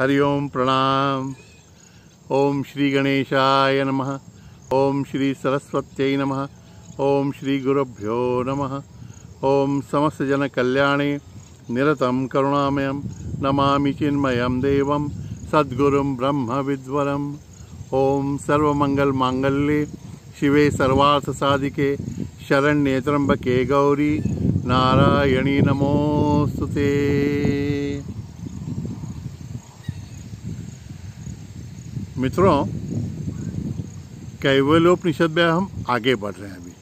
हरि ओम प्रणाम। ओम श्री गणेशाय नमः। ओम श्री सरस्वत्यै नमः। ओम श्री गुरुभ्यो नमः। ओम समस्त जन कल्याणे निरतं करुणामयं नमामि चिन्मयं देवं सद्गुरुं ब्रह्म विद्वरम्। ओम सर्वमंगल मांगल्ये शिवे सर्वार्थ साधिके शरण्ये त्र्यंबके गौरी नारायणी नमोस्तुते। मित्रों, कैवल्योपनिषद में हम आगे बढ़ रहे हैं। अभी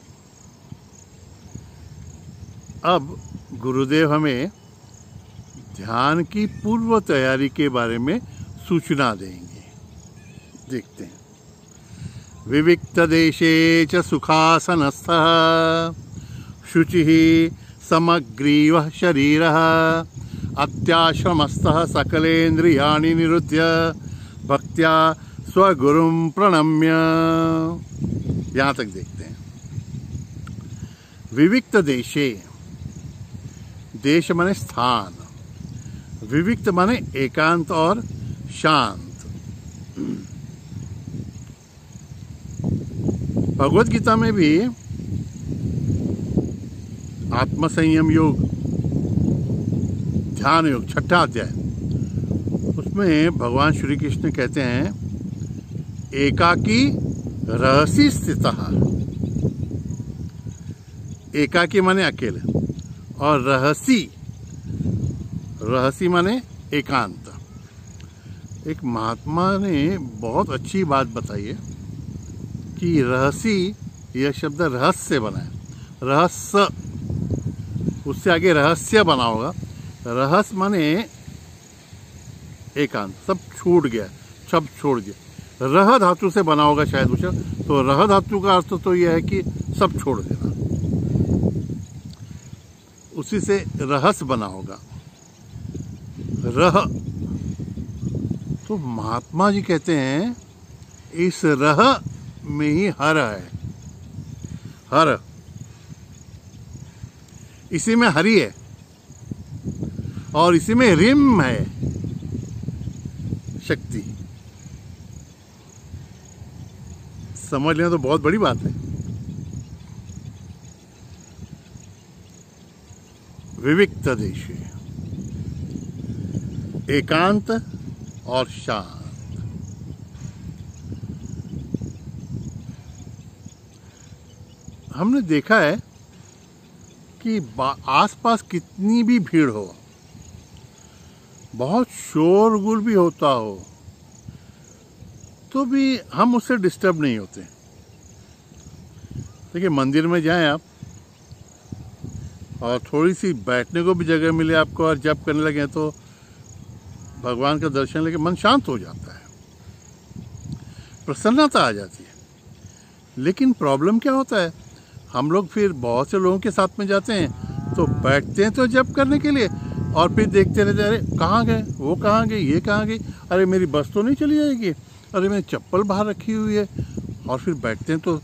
अब गुरुदेव हमें ध्यान की पूर्व तैयारी के बारे में सूचना देंगे। देखते हैं। विविक्त देशे च सुखासनस्थः शुचिः समग्रीवः शरीरः अत्याश्रमस्थः सकलेन्द्रियाणि निरुध्य भक्त्या स्वगुरुं प्रणम्य। यहाँ तक देखते हैं। विविक्त देशे, देश माने स्थान, विविक्त माने एकांत और शांत। भगवत गीता में भी आत्मसंयम योग, ध्यान योग, 6वां अध्याय, उसमें भगवान श्री कृष्ण कहते हैं एकाकी रहसी स्थितः। एकाकी माने अकेले और रहसी, रहसी माने एकांत। एक महात्मा ने बहुत अच्छी बात बताई है कि रहसी, यह शब्द रहस्य बना है। रहस्य, उससे आगे रहस्य बना होगा। रहस्य माने एकांत, सब छूट गया, सब छोड़ दिया। रह धातु से बना होगा शायद उसे, तो रह धातु का अर्थ तो यह है कि सब छोड़ देना, उसी से रहस्य बना होगा। रह, तो महात्मा जी कहते हैं इस रह में ही हर है। हर, इसी में हरि है और इसी में रिम है, शक्ति। समझ लेना तो बहुत बड़ी बात है। विविक्त देशे, एकांत और शांत। हमने देखा है कि आसपास कितनी भी भीड़ हो, बहुत शोरगुल भी होता हो, तो भी हम उससे डिस्टर्ब नहीं होते। देखिए, मंदिर में जाएं आप और थोड़ी सी बैठने को भी जगह मिले आपको और जप करने लगे तो भगवान का दर्शन लेके मन शांत हो जाता है, प्रसन्नता आ जाती है। लेकिन प्रॉब्लम क्या होता है, हम लोग फिर बहुत से लोगों के साथ में जाते हैं तो बैठते हैं तो जप करने के लिए, और फिर देखते रहते, अरे कहाँ गए, वो कहाँ गए, ये कहाँ गई, अरे मेरी बस तो नहीं चली जाएगी, अरे मेरी चप्पल बाहर रखी हुई है। और फिर बैठते हैं तो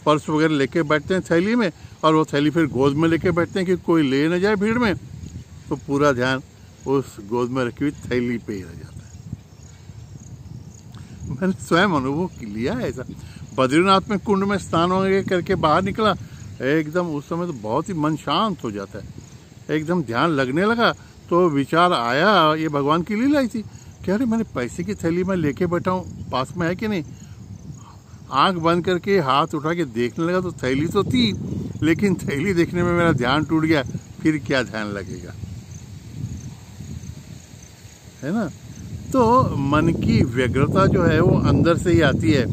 पर्स वगैरह लेके बैठते हैं थैली में, और वो थैली फिर गोद में लेके बैठते हैं कि कोई ले ना जाए भीड़ में, तो पूरा ध्यान उस गोद में रखी हुई थैली पे ही रह जाता है। मैंने स्वयं अनुभव लिया है ऐसा। बद्रीनाथ में कुंड में स्नान वगैरह करके बाहर निकला, एकदम उस समय तो बहुत ही मन शांत हो जाता है। एकदम ध्यान लगने लगा तो विचार आया, ये भगवान की लीला ही थी, कह रहे मैंने पैसे की थैली में लेके बैठा हूँ, पास में है कि नहीं। आंख बंद करके हाथ उठा के देखने लगा तो थैली तो थी, लेकिन थैली देखने में मेरा ध्यान टूट गया, फिर क्या ध्यान लगेगा, है ना। तो मन की व्यग्रता जो है वो अंदर से ही आती है,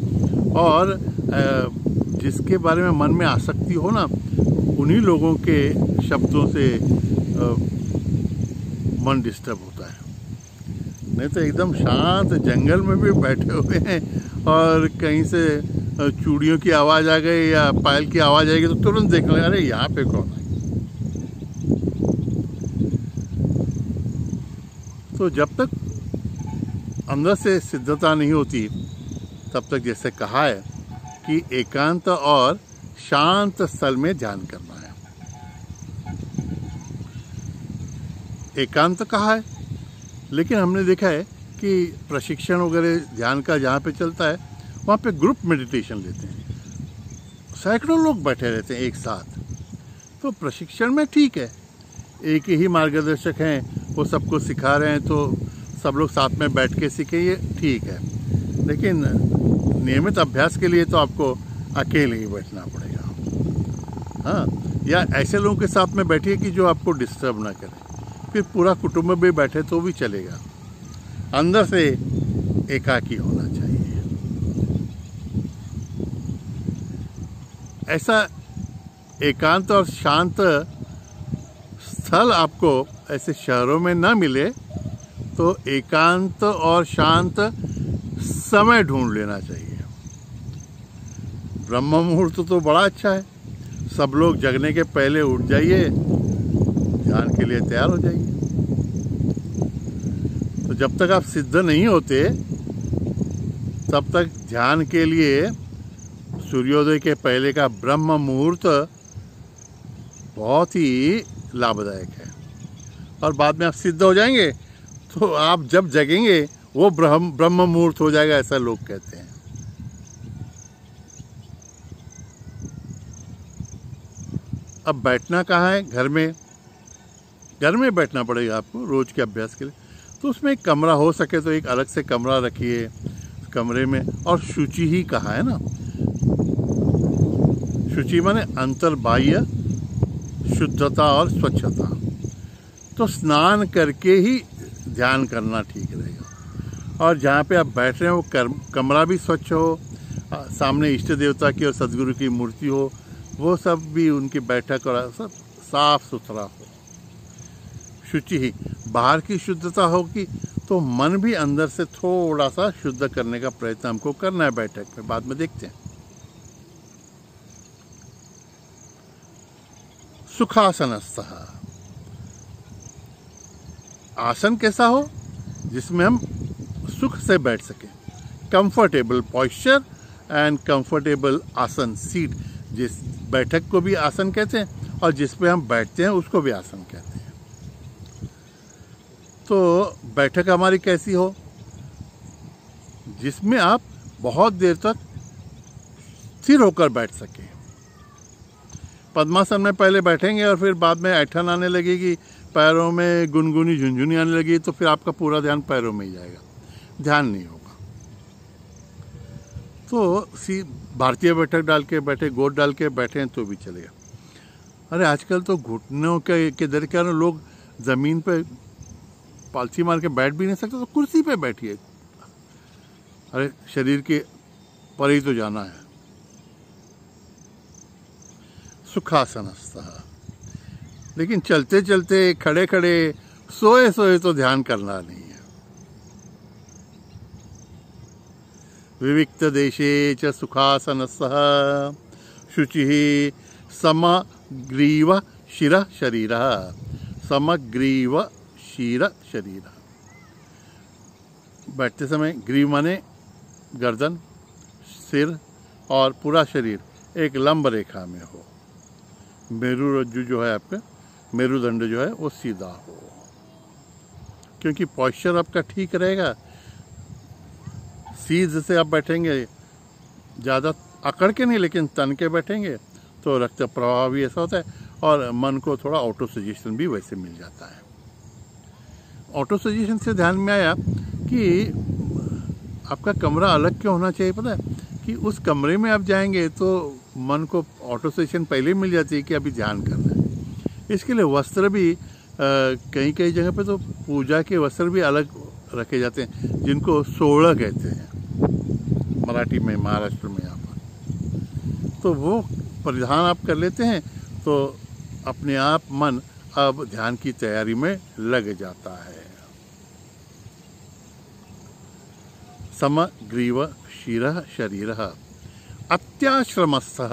और जिसके बारे में मन में आसक्ति हो ना, उन्हीं लोगों के शब्दों से मन डिस्टर्ब होता है। नहीं तो एकदम शांत जंगल में भी बैठे हुए हैं और कहीं से चूड़ियों की आवाज़ आ गई या पायल की आवाज़ आएगी तो तुरंत देखने लगे, अरे यहाँ पे कौन है। तो जब तक अंदर से सिद्धता नहीं होती तब तक, जैसे कहा है कि एकांत और शांत स्थल में ध्यान करना है। एकांत कहा है, लेकिन हमने देखा है कि प्रशिक्षण वगैरह ध्यान का जहाँ पे चलता है वहाँ पे ग्रुप मेडिटेशन लेते हैं, सैकड़ों लोग बैठे रहते हैं एक साथ। तो प्रशिक्षण में ठीक है, एक ही मार्गदर्शक हैं, वो सबको सिखा रहे हैं, तो सब लोग साथ में बैठ के सीखें, ये ठीक है। लेकिन नियमित अभ्यास के लिए तो आपको अकेले ही बैठना पड़ेगा। हाँ, या ऐसे लोगों के साथ में बैठिए कि जो आपको डिस्टर्ब ना करें। फिर पूरा कुटुंब भी बैठे तो भी चलेगा, अंदर से एकाकी होना चाहिए। ऐसा एकांत और शांत स्थल आपको ऐसे शहरों में ना मिले तो एकांत और शांत समय ढूंढ लेना चाहिए। ब्रह्म मुहूर्त तो बड़ा अच्छा है, सब लोग जगने के पहले उठ जाइए, ध्यान के लिए तैयार हो जाइए। तो जब तक आप सिद्ध नहीं होते तब तक ध्यान के लिए सूर्योदय के पहले का ब्रह्म मुहूर्त बहुत ही लाभदायक है। और बाद में आप सिद्ध हो जाएंगे तो आप जब जगेंगे वो ब्रह्म मुहूर्त हो जाएगा, ऐसा लोग कहते हैं। अब बैठना कहाँ है? घर में। घर में बैठना पड़ेगा आपको रोज के अभ्यास के लिए। तो उसमें एक कमरा हो सके तो एक अलग से कमरा रखिए कमरे में। और शुचि ही कहा है ना, शुचि माने अंतर्बाह्य शुद्धता और स्वच्छता। तो स्नान करके ही ध्यान करना ठीक रहेगा। और जहाँ पे आप बैठ रहे हैं वो कमरा भी स्वच्छ हो, सामने इष्ट देवता की और सदगुरु की मूर्ति हो, वो सब भी उनकी बैठक और सब साफ सुथरा हो। शुचि ही, बाहर की शुद्धता होगी तो मन भी अंदर से थोड़ा सा शुद्ध करने का प्रयत्न हमको करना है बैठक में, बाद में देखते हैं। सुखासनस्थः, आसन कैसा हो जिसमें हम सुख से बैठ सकें। कंफर्टेबल पॉस्चर एंड कंफर्टेबल आसन, सीट। जिस बैठक को भी आसन कहते हैं और जिस पे हम बैठते हैं उसको भी आसन कहते हैं। तो बैठक हमारी कैसी हो जिसमें आप बहुत देर तक स्थिर होकर बैठ सकें। पद्मासन में पहले बैठेंगे और फिर बाद में ऐठन आने लगेगी, पैरों में गुनगुनी झुनझुनी आने लगी, तो फिर आपका पूरा ध्यान पैरों में ही जाएगा, ध्यान नहीं होगा। तो भारतीय बैठक डाल के बैठे, गोद डाल के बैठे हैं तो भी चलेगा। अरे आजकल तो घुटनों के दर के लोग ज़मीन पे पालथी मार के बैठ भी नहीं सकते, तो कुर्सी पे बैठिए। अरे शरीर के पर ही तो जाना है। सुखासनस्थः, लेकिन चलते चलते खड़े खड़े सोए सोए तो ध्यान करना नहीं है। विविक्त देशे च सुखासनस्थः शुचिः समग्रीव शिरः शरीरः। समग्रीव शिर शरीर, बैठते समय ग्रीव माने गर्दन, सिर और पूरा शरीर एक लंब रेखा में हो। मेरुरज्जु जो है आपका, मेरुदंड जो है वो सीधा हो, क्योंकि पॉस्चर आपका ठीक रहेगा। सीध से आप बैठेंगे, ज़्यादा अकड़ के नहीं लेकिन तन के बैठेंगे तो रक्त प्रवाह भी ऐसा होता है और मन को थोड़ा ऑटो सजेशन भी वैसे मिल जाता है। ऑटो सजेशन से ध्यान में आया कि आपका कमरा अलग क्यों होना चाहिए, पता है? कि उस कमरे में आप जाएंगे तो मन को ऑटो सजेशन पहले मिल जाती है कि अभी ध्यान करना है। इसके लिए वस्त्र भी कई कई जगह पे तो पूजा के वस्त्र भी अलग रखे जाते हैं, जिनको सोड़ा कहते हैं मराठी में, महाराष्ट्र में यहाँ पर। तो वो परिधान आप कर लेते हैं तो अपने आप मन अब ध्यान की तैयारी में लग जाता है। समग्रीव शिरः शरीरः अत्याश्रमस्थः,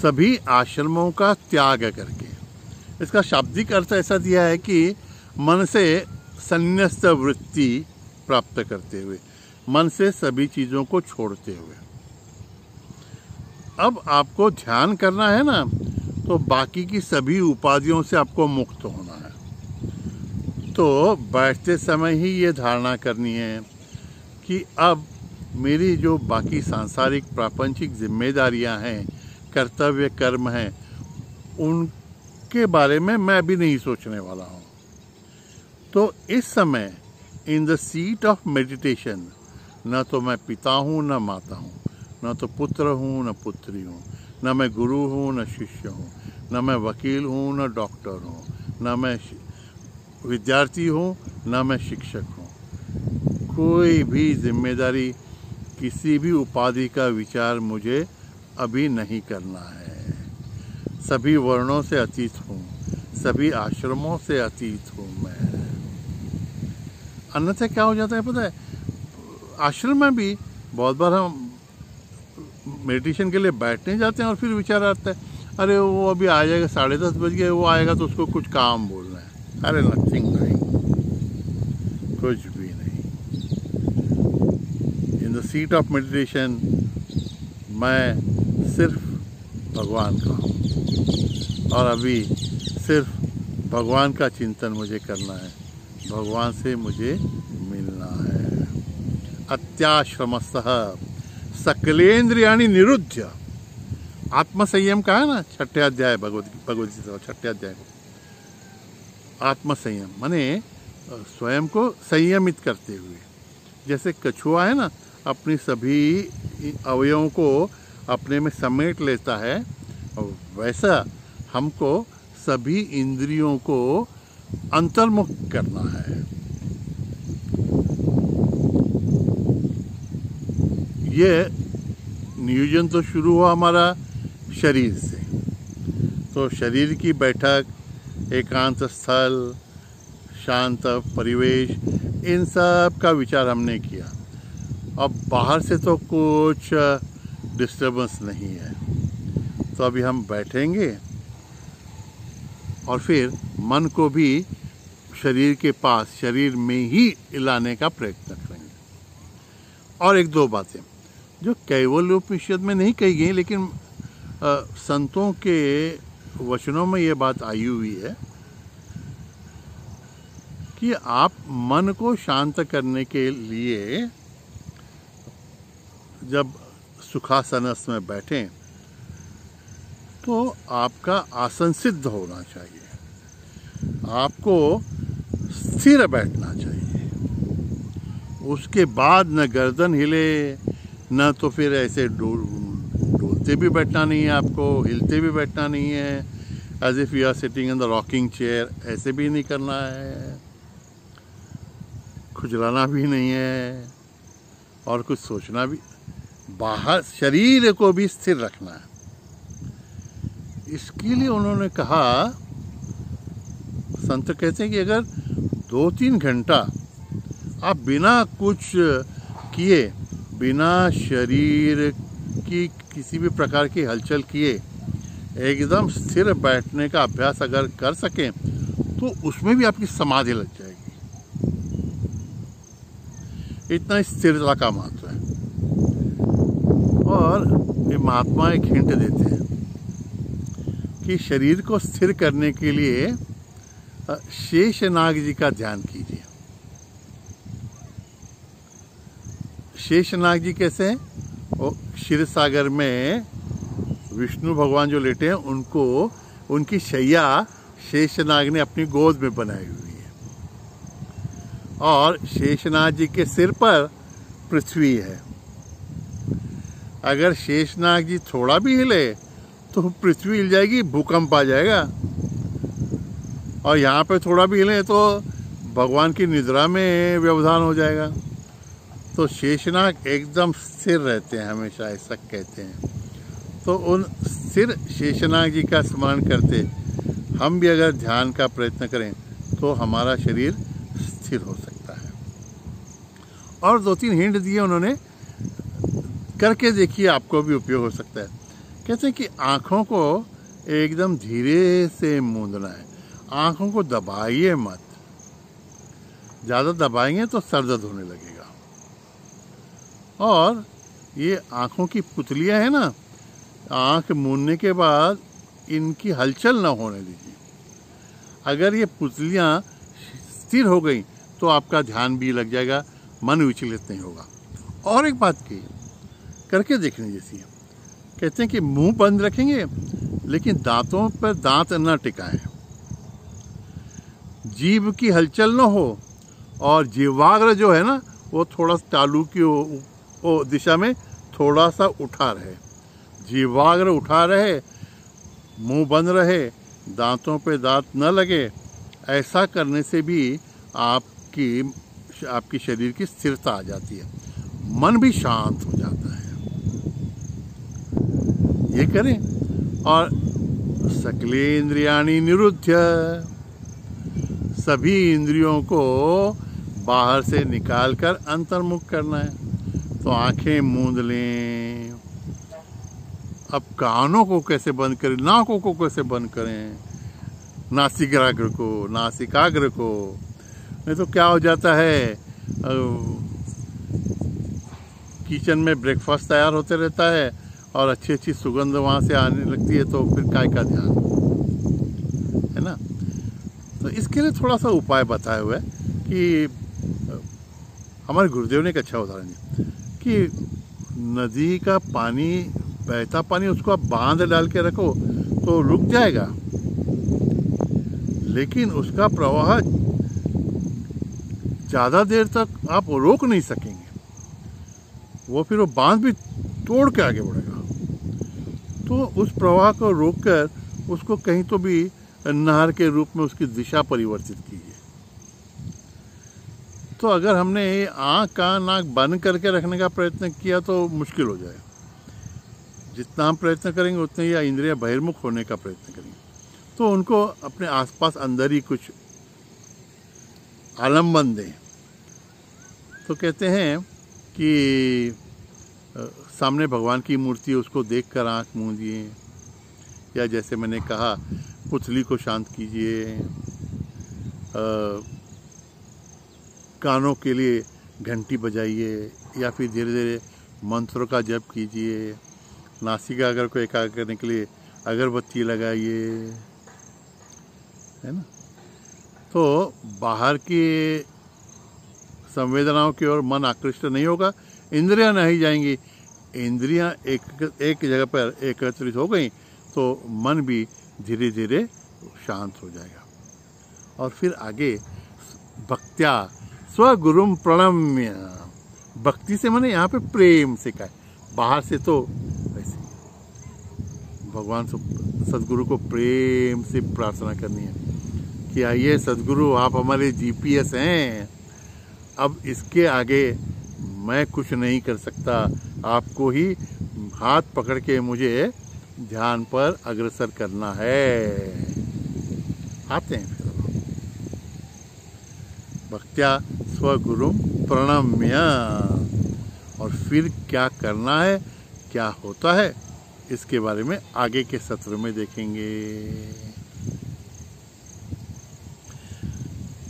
सभी आश्रमों का त्याग करके। इसका शाब्दिक अर्थ ऐसा दिया है कि मन से संन्यस्त वृत्ति प्राप्त करते हुए, मन से सभी चीजों को छोड़ते हुए। अब आपको ध्यान करना है ना, तो बाकी की सभी उपाधियों से आपको मुक्त होना है। तो बैठते समय ही ये धारणा करनी है कि अब मेरी जो बाकी सांसारिक प्रापंचिक जिम्मेदारियां हैं, कर्तव्य कर्म हैं, उनके बारे में मैं भी नहीं सोचने वाला हूँ। तो इस समय in the seat of meditation न तो मैं पिता हूँ न माता हूँ, न तो पुत्र हूँ न पुत्री हूँ, न मैं गुरु हूँ न शिष्य हूँ, न मैं वकील हूँ न डॉक्टर हूँ, न मैं विद्यार्थी हूँ न मैं शिक्षक हूँ। कोई भी जिम्मेदारी, किसी भी उपाधि का विचार मुझे अभी नहीं करना है। सभी वर्णों से अतीत हूँ, सभी आश्रमों से अतीत हूँ मैं। अन्यथा क्या हो जाता है पता है, आश्रम में भी बहुत बार हम मेडिटेशन के लिए बैठने जाते हैं और फिर विचार आता है, अरे वो अभी आ जाएगा, 10:30 बज गए, वो आएगा तो उसको कुछ काम बोलना है। अरे नथिंग, नहीं, कुछ भी नहीं। In the seat of meditation मैं सिर्फ भगवान का हूँ और अभी सिर्फ भगवान का चिंतन मुझे करना है, भगवान से मुझे मिलना है। अत्याश्रमस्तः सकलेन्द्रियाणि निरुध्य, आत्मसंयम का है ना 6ठे अध्याय भगवद्गीता 6ठे अध्याय। आत्मसंयम माने स्वयं को संयमित करते हुए, जैसे कछुआ है ना अपनी सभी अवयवों को अपने में समेट लेता है, वैसा हमको सभी इंद्रियों को अंतर्मुख करना है। ये नियोजन तो शुरू हुआ हमारा शरीर से। तो शरीर की बैठक, एकांत स्थल, शांत परिवेश, इन सब का विचार हमने किया। अब बाहर से तो कुछ डिस्टर्बेंस नहीं है, तो अभी हम बैठेंगे और फिर मन को भी शरीर के पास, शरीर में ही लाने का प्रयत्न करेंगे। और एक दो बातें जो कैवल्योपनिषद में नहीं कही गई, लेकिन संतों के वचनों में ये बात आई हुई है कि आप मन को शांत करने के लिए जब सुखासनस में बैठें तो आपका आसन सिद्ध होना चाहिए, आपको स्थिर बैठना चाहिए। उसके बाद न गर्दन हिले, न तो फिर ऐसे डोलते भी बैठना नहीं है, आपको हिलते भी बैठना नहीं है, as if you are sitting in the rocking chair, ऐसे भी नहीं करना है, खुजलाना भी नहीं है और कुछ सोचना भी। बाहर शरीर को भी स्थिर रखना है। इसके लिए उन्होंने कहा, संत कहते हैं कि अगर 2-3 घंटा आप बिना कुछ किए, बिना शरीर की किसी भी प्रकार की हलचल किए एकदम स्थिर बैठने का अभ्यास अगर कर सकें तो उसमें भी आपकी समाधि लग जाएगी। इतना स्थिरता का महत्व है। और ये महात्मा एक हिंट देते हैं कि शरीर को स्थिर करने के लिए शेषनाग जी का ध्यान कीजिए। शेषनाग जी कैसे हैं? वो क्षीर सागर में विष्णु भगवान जो लेटे हैं, उनको उनकी शैया शेषनाग ने अपनी गोद में बनाई हुई है और शेषनाग जी के सिर पर पृथ्वी है। अगर शेषनाग जी थोड़ा भी हिले तो पृथ्वी हिल जाएगी, भूकंप आ जाएगा। और यहाँ पे थोड़ा भी हिले तो भगवान की निद्रा में व्यवधान हो जाएगा। तो शेषनाग एकदम स्थिर रहते हैं हमेशा, ऐसा कहते हैं। तो उन स्थिर शेषनाग जी का स्मरण करते हम भी अगर ध्यान का प्रयत्न करें तो हमारा शरीर स्थिर हो सकता है। और 2-3 हिंट दिए उन्होंने, करके देखिए, आपको भी उपयोग हो सकता है। कहते हैं कि आँखों को एकदम धीरे से मूंदना है, आँखों को दबाइए मत, ज़्यादा दबाएंगे तो सर दर्द होने लगेगा। और ये आँखों की पुतलियाँ हैं ना, आँख मूंदने के बाद इनकी हलचल ना होने दीजिए। अगर ये पुतलियाँ स्थिर हो गई तो आपका ध्यान भी लग जाएगा, मन विचलित नहीं होगा। और एक बात की करके देखने जैसी है, कहते हैं कि मुंह बंद रखेंगे लेकिन दांतों पर दांत न टिकाएं, जीभ की हलचल न हो और जीवाग्र जो है ना वो थोड़ा तालू की दिशा में थोड़ा सा उठा रहे, जीवाग्र उठा रहे, मुंह बंद रहे, दांतों पे दांत न लगे। ऐसा करने से भी आपकी शरीर की स्थिरता आ जाती है, मन भी शांत हो जाता है। ये करें। और सकलेन्द्रियाणि निरुध्य, सभी इंद्रियों को बाहर से निकालकर अंतर्मुख करना है। तो आंखें मूंद लें। अब कानों को कैसे बंद करें, नाकों को कैसे बंद करें, नासिकाग्र को, नासिकाग्र को। नहीं तो क्या हो जाता है, किचन में ब्रेकफास्ट तैयार होते रहता है और अच्छी अच्छी सुगंध वहाँ से आने लगती है, तो फिर काय का ध्यान, है ना। तो इसके लिए थोड़ा सा उपाय बताया हुआ है कि हमारे गुरुदेव ने एक अच्छा उदाहरण दिया कि नदी का पानी, बहता पानी, उसको आप बांध डाल के रखो तो रुक जाएगा, लेकिन उसका प्रवाह ज़्यादा देर तक आप रोक नहीं सकेंगे। वो फिर वो बांध भी तोड़ के आगे बढ़ेगा। तो उस प्रवाह को रोककर उसको कहीं तो भी नहर के रूप में उसकी दिशा परिवर्तित कीजिए। तो अगर हमने आँख कान नाक बंद करके रखने का प्रयत्न किया तो मुश्किल हो जाएगा। जितना हम प्रयत्न करेंगे उतने ही इंद्रियां बहिर्मुख होने का प्रयत्न करेंगे। तो उनको अपने आसपास अंदर ही कुछ आलम्बन दें। तो कहते हैं कि सामने भगवान की मूर्ति है, उसको देखकर आँख मूंदिए, या जैसे मैंने कहा पुतली को शांत कीजिए, कानों के लिए घंटी बजाइए, या फिर धीरे धीरे मंत्रों का जप कीजिए, नासिकाग्र को एकाग्र करने के लिए अगरबत्ती लगाइए, है ना। तो बाहर की संवेदनाओं की ओर मन आकृष्ट नहीं होगा, इंद्रियां नहीं जाएंगी। इंद्रियां एक जगह पर एकत्रित हो गई तो मन भी धीरे धीरे शांत हो जाएगा। और फिर आगे भक्त्या स्वगुरुम प्रणम्य, भक्ति से मैंने यहाँ पे प्रेम से कहा, बाहर से तो ऐसे भगवान सदगुरु को प्रेम से प्रार्थना करनी है कि आइए सदगुरु, आप हमारे जीपीएस हैं, अब इसके आगे मैं कुछ नहीं कर सकता, आपको ही हाथ पकड़ के मुझे ध्यान पर अग्रसर करना है। आते हैं फिर भक्त्या स्वगुरुम प्रणम्य। और फिर क्या करना है, क्या होता है, इसके बारे में आगे के सत्र में देखेंगे।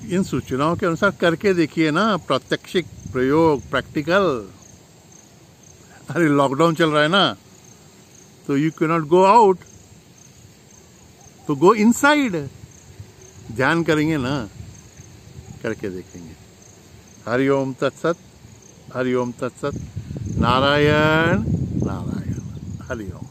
इन सूचनाओं के अनुसार करके देखिए ना, प्रात्यक्षिक प्रयोग, प्रैक्टिकल। अरे लॉकडाउन चल रहा है ना, तो you can not go out, तो गो इनसाइड, ध्यान करेंगे ना, करके देखेंगे। हरि ओम तत्सत, हरि ओम तत्सत, नारायण नारायण, हरि ओम।